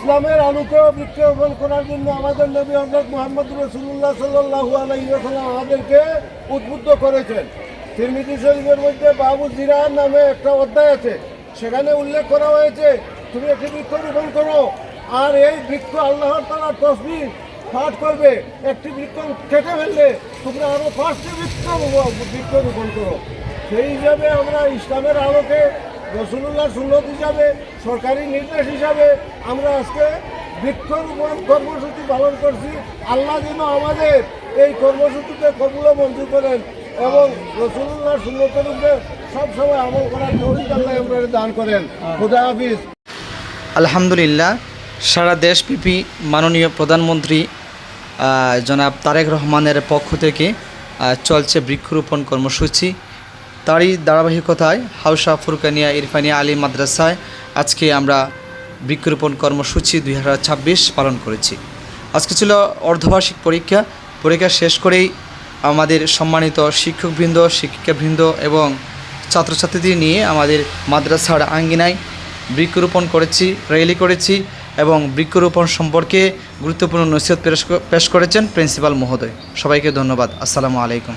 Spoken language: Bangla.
ইসলামের আলোকেও বৃক্ষরোপণ করার জন্য আমাদের নবী হযরত মুহাম্মদ রাসূলুল্লাহ সাল্লাল্লাহু আলাইহি ওয়াসাল্লাম আমাদেরকে উদ্বুদ্ধ করেছেন। তিরমিজি শরীফের মধ্যে বাবু জিরার নামে একটা অধ্যায় আছে, সেখানে উল্লেখ করা হয়েছে তুমি একটি বৃক্ষরোপণ করো, আর এই বৃক্ষ আল্লাহর তাআলার তাসবিহ পাঠ করবে। একটি বৃক্ষ কেটে ফেললে তোমরা আরও 5টি বৃক্ষরোপণ করো। সেই হিসাবে আমরা ইসলামের আলোকে রাসূলুল্লাহর সুন্নত হিসাবে, সরকারি নির্দেশ হিসাবে আমরা আজকে বৃক্ষরোপণ কর্মসূচি পালন করছি। আল্লাহ যেন আমাদের এই কর্মসূচিতে কবুল মঞ্জুর করেন এবং রাসূলুল্লাহর সুন্নতের উপরে সবসময় আমল করার তৌফিক আল্লাহ আমাদের দান করেন। খুদা হাফিজ। আলহামদুলিল্লাহ, সারা দেশব্যাপী মাননীয় প্রধানমন্ত্রী জনাব তারেক রহমানের পক্ষ থেকে চলছে বৃক্ষরোপণ কর্মসূচি। তারই ধারাবাহিকতায় হাউসা ফুরকানিয়া ইরফানিয়া আলী মাদ্রাসায় আজকে আমরা বৃক্ষরোপণ কর্মসূচি 2026 পালন করেছি। আজকে ছিল অর্ধবার্ষিক পরীক্ষা শেষ করেই আমাদের সম্মানিত শিক্ষকবৃন্দ, শিক্ষিকাবৃন্দ এবং ছাত্রছাত্রীদের নিয়ে আমাদের মাদ্রাসার আঙ্গিনায় বৃক্ষরোপণ করেছি, র্যালি করেছি এবং বৃক্ষরোপণ সম্পর্কে গুরুত্বপূর্ণ নসিহত পেশ করেছেন প্রিন্সিপাল মহোদয়। সবাইকে ধন্যবাদ। আসসালামু আলাইকুম।